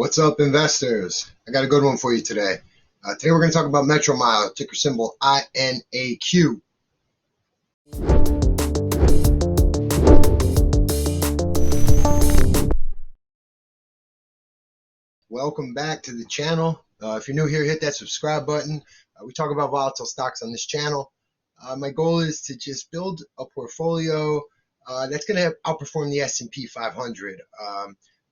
What's up, investors? I got a good one for you today. Today we're going to talk about Metro Mile, ticker symbol INAQ. Welcome back to the channel. If you're new here, hit that subscribe button. We talk about volatile stocks on this channel. My goal is to just build a portfolio that's going to outperform the S&P 500.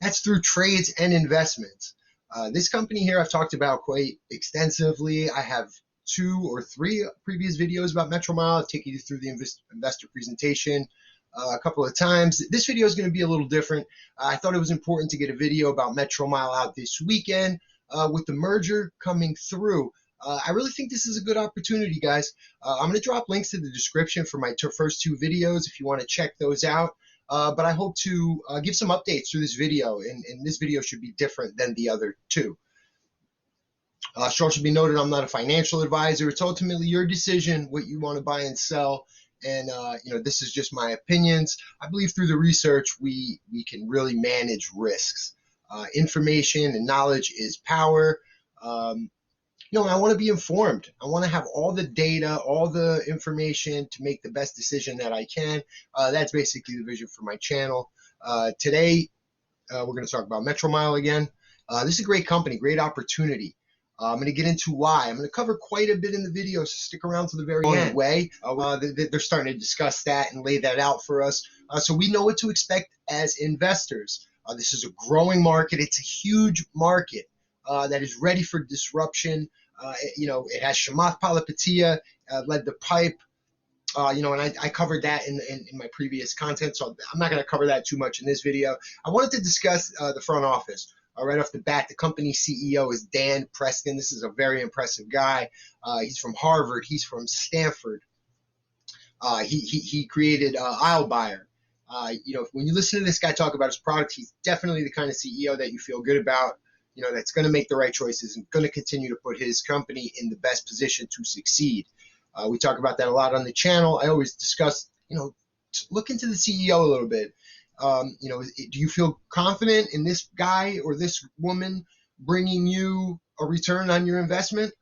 That's through trades and investments. This company here I've talked about quite extensively. I have 2 or 3 previous videos about Metro Mile. I've taken you through the investor presentation a couple of times. This video is going to be a little different. I thought it was important to get a video about Metro Mile out this weekend with the merger coming through. I really think this is a good opportunity, guys. I'm going to drop links in the description for my first 2 videos if you want to check those out. But I hope to give some updates through this video, and this video should be different than the other 2. Should be noted, I'm not a financial advisor. It's ultimately your decision what you want to buy and sell, and this is just my opinions. I believe through the research we can really manage risks. Information and knowledge is power. I want to be informed. I want to have all the data, all the information to make the best decision that I can. That's basically the vision for my channel. Today, we're going to talk about Metro Mile again. This is a great company, great opportunity. I'm going to get into why. I'm going to cover quite a bit in the video, so stick around to the very end. They're starting to discuss that and lay that out for us, so we know what to expect as investors. This is a growing market. It's a huge market that is ready for disruption. It has Chamath Palihapitiya led the pipe, and I covered that in my previous content, so I'm not going to cover that too much in this video. I wanted to discuss the front office. Right off the bat, the company CEO is Dan Preston. This is a very impressive guy. He's from Harvard. He's from Stanford. He created Aislebuyer. When you listen to this guy talk about his product, he's definitely the kind of CEO that you feel good about. That's going to make the right choices and going to continue to put his company in the best position to succeed. We talk about that a lot on the channel. I always discuss, look into the CEO a little bit. Do you feel confident in this guy or this woman bringing you a return on your investment?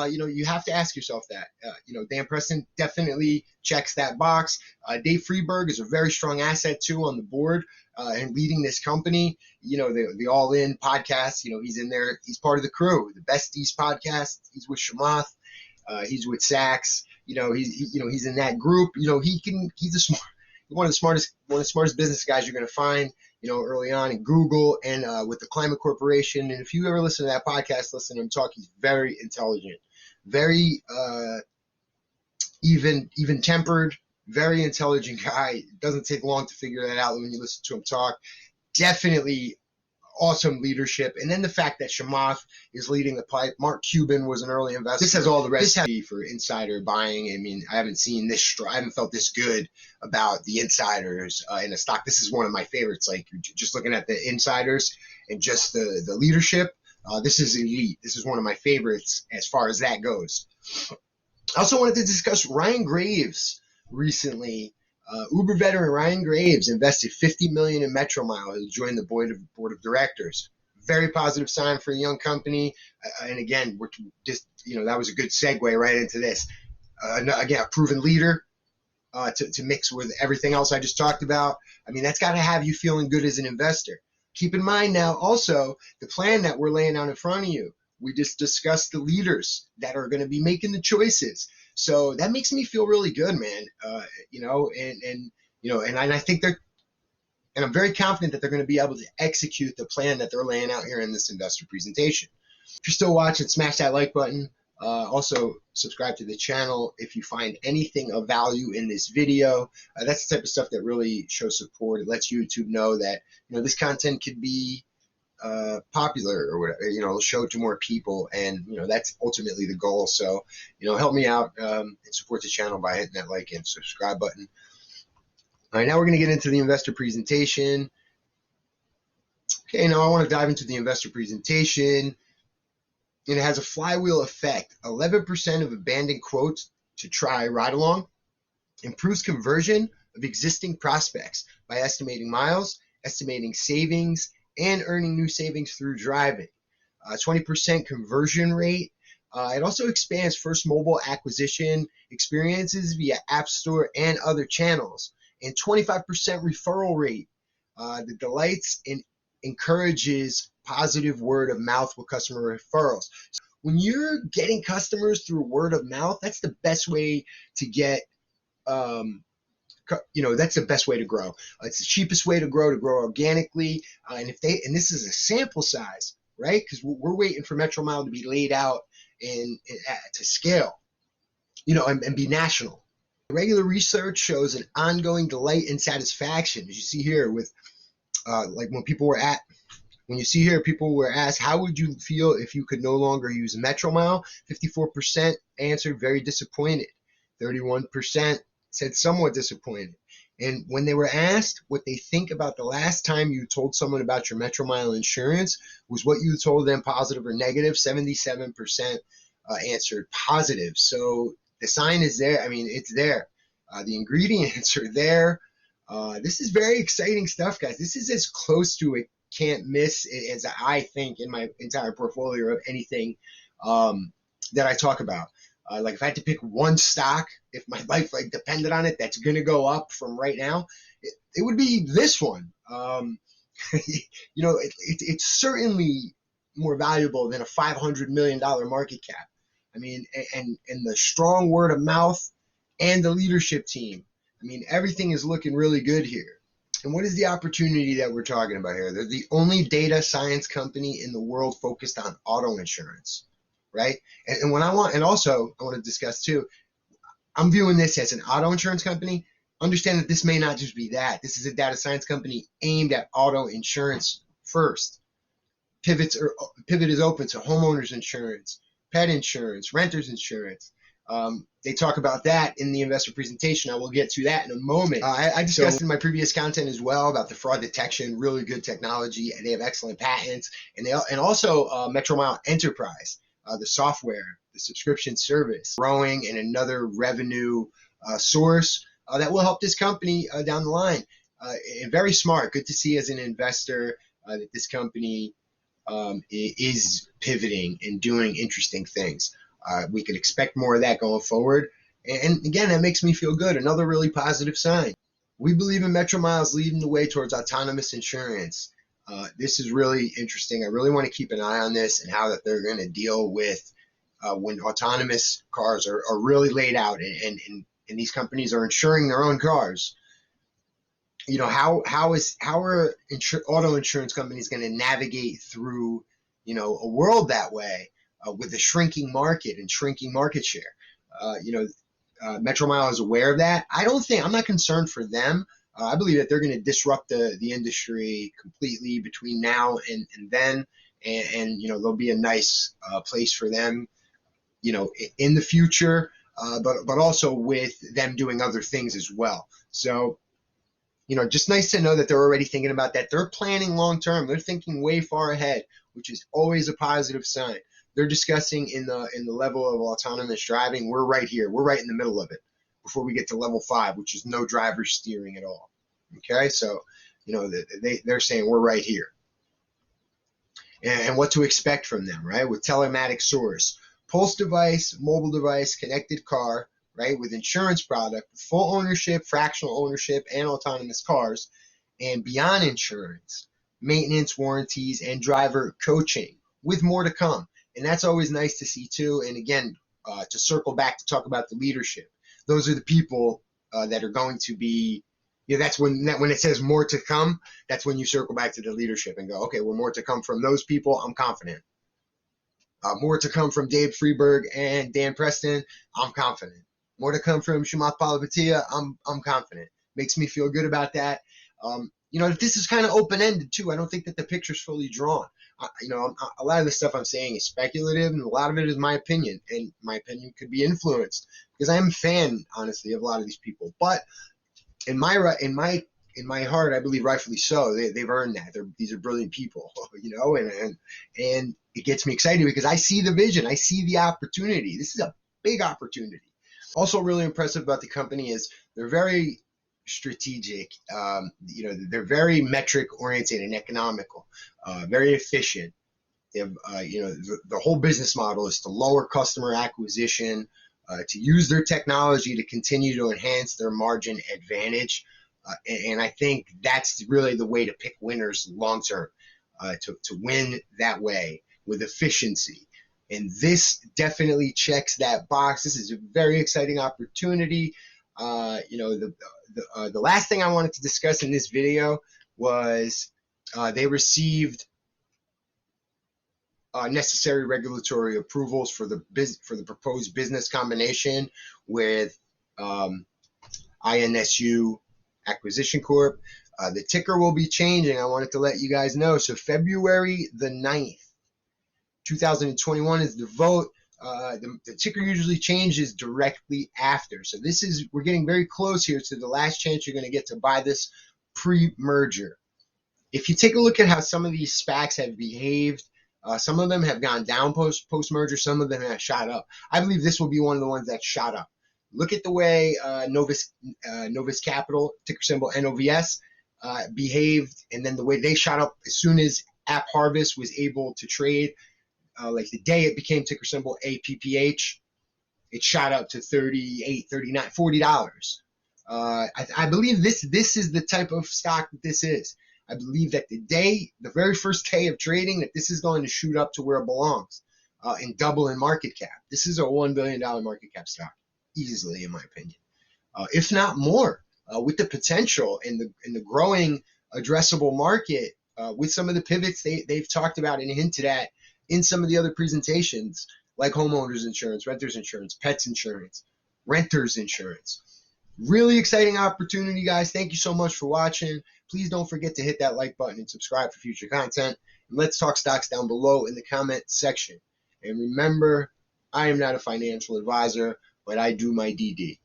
You have to ask yourself that. Dan Preston definitely checks that box. Dave Freeberg is a very strong asset too on the board and leading this company. The All In podcast. He's in there. He's part of the crew. The Besties podcast. He's with Chamath. He's with Sachs. He's in that group. He's one of the smartest business guys you're going to find. Early on in Google and with the Climate Corporation. And if you ever listen to that podcast, listen to him talk. He's very intelligent, very even tempered, very intelligent guy. It doesn't take long to figure that out when you listen to him talk. Definitely awesome leadership. And then the fact that Chamath is leading the pipe. Mark Cuban was an early investor. This has all the recipe for insider buying. I mean, I haven't felt this good about the insiders in a stock. This is one of my favorites. Like, just looking at the insiders and just the leadership, this is elite. This is one of my favorites as far as that goes. I also wanted to discuss Ryan Graves recently. Uber veteran Ryan Graves invested $50 million in Metro Mile. He'll join the board of directors. Very positive sign for a young company. And again, that was a good segue right into this. Again, a proven leader to mix with everything else I just talked about. I mean, that's got to have you feeling good as an investor. Keep in mind now also the plan that we're laying out in front of you. We just discussed the leaders that are going to be making the choices. So that makes me feel really good, man. And I think I'm very confident that they're going to be able to execute the plan that they're laying out here in this investor presentation. If you're still watching, smash that like button. Also, subscribe to the channel if you find anything of value in this video. That's the type of stuff that really shows support. It lets YouTube know that this content could be popular or whatever, show it to more people, and that's ultimately the goal. So help me out and support the channel by hitting that like and subscribe button. All right, now we're going to get into the investor presentation. Okay, now I want to dive into the investor presentation. It has a flywheel effect. 11% of abandoned quotes to try ride along improves conversion of existing prospects by estimating miles, estimating savings, and earning new savings through driving. 20% conversion rate. It also expands first mobile acquisition experiences via App Store and other channels. And 25% referral rate. The delights and encourages positive word of mouth with customer referrals. When you're getting customers through word of mouth, that's the best way to get, that's the best way to grow. It's the cheapest way to grow organically. And this is a sample size, right? Because we're waiting for Metro Mile to be laid out and to scale, and be national. Regular research shows an ongoing delight and satisfaction, as you see here with, like when you see here, people were asked, how would you feel if you could no longer use Metro Mile? 54% answered very disappointed. 31% said somewhat disappointed. And when they were asked what they think about the last time you told someone about your Metro Mile insurance, was what you told them positive or negative? 77% answered positive. So the sign is there. I mean, it's there. The ingredients are there. This is very exciting stuff, guys. This is as close to a can't miss as I think in my entire portfolio of anything that I talk about. Like if I had to pick one stock, if my life depended on it, that's going to go up from right now, it would be this one. It's certainly more valuable than a $500 million market cap. I mean, and the strong word of mouth and the leadership team. I mean, everything is looking really good here. And what is the opportunity that we're talking about here? They're the only data science company in the world focused on auto insurance, right? And also I want to discuss too, I'm viewing this as an auto insurance company. Understand that this may not just be that. This is a data science company aimed at auto insurance first. Pivot is open to homeowners insurance, pet insurance, renters insurance. They talk about that in the investor presentation. I will get to that in a moment. I discussed in my previous content as well about the fraud detection, really good technology, and they have excellent patents. And also Metro Mile Enterprise, the software, the subscription service, growing and another revenue source that will help this company down the line. And very smart. Good to see as an investor that this company is pivoting and doing interesting things. We could expect more of that going forward. And again, that makes me feel good. Another really positive sign. We believe in Metro Miles leading the way towards autonomous insurance. This is really interesting. I really want to keep an eye on this and how that they're going to deal with when autonomous cars are really laid out and these companies are insuring their own cars. How are auto insurance companies going to navigate through, a world that way? With a shrinking market and shrinking market share. Metro Mile is aware of that. I'm not concerned for them. I believe that they're going to disrupt the industry completely between now and then. And there'll be a nice place for them, in the future, but also with them doing other things as well. So, just nice to know that they're already thinking about that. They're planning long term. They're thinking way far ahead, which is always a positive sign. They're discussing in the level of autonomous driving. We're right here. We're right in the middle of it before we get to level 5, which is no driver steering at all. Okay, so they're saying we're right here, and what to expect from them, right? With telematic source, pulse device, mobile device, connected car, right? With insurance product, full ownership, fractional ownership, and autonomous cars, and beyond insurance, maintenance, warranties, and driver coaching, with more to come. And that's always nice to see too. And again, to circle back to talk about the leadership, those are the people that are going to be, that's when it says more to come, that's when you circle back to the leadership and go, okay, well, more to come from those people, I'm confident. More to come from Dave Freeberg and Dan Preston, I'm confident. More to come from Chamath Palihapitiya, I'm confident. Makes me feel good about that. This is kind of open-ended too. I don't think that the picture's fully drawn. A lot of the stuff I'm saying is speculative, and a lot of it is my opinion, and my opinion could be influenced because I'm a fan, honestly, of a lot of these people. But in my heart, I believe rightfully so. They've earned that. These are brilliant people, and it gets me excited because I see the vision, I see the opportunity. This is a big opportunity. Also, really impressive about the company is they're very strategic. They're very metric oriented and economical, very efficient. They have, the whole business model is to lower customer acquisition, to use their technology to continue to enhance their margin advantage. And I think that's really the way to pick winners long term, to win that way with efficiency. And this definitely checks that box. This is a very exciting opportunity. The last thing I wanted to discuss in this video was they received necessary regulatory approvals for the proposed business combination with INSU Acquisition Corp. The ticker will be changing. I wanted to let you guys know. So February the 9th, 2021 is the vote. The ticker usually changes directly after. So we're getting very close here to the last chance you're going to get to buy this pre-merger. If you take a look at how some of these SPACs have behaved, some of them have gone down post-merger, some of them have shot up. I believe this will be one of the ones that shot up. Look at the way Novus Capital, ticker symbol NOVS, behaved, and then the way they shot up as soon as App Harvest was able to trade. Like the day it became ticker symbol APPH, it shot up to $38, $39, $40. I believe this is the type of stock that this is. I believe that the very first day of trading, that this is going to shoot up to where it belongs and double in market cap. This is a $1 billion market cap stock, easily, in my opinion, if not more, with the potential in the growing addressable market, with some of the pivots they've talked about and hinted at in some of the other presentations, like homeowners insurance, renters insurance, pets insurance, renters insurance. Really exciting opportunity, guys. Thank you so much for watching. Please don't forget to hit that like button and subscribe for future content. And let's talk stocks down below in the comment section. And remember, I am not a financial advisor, but I do my DD.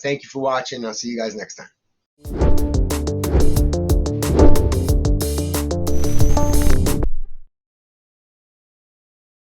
Thank you for watching. I'll see you guys next time.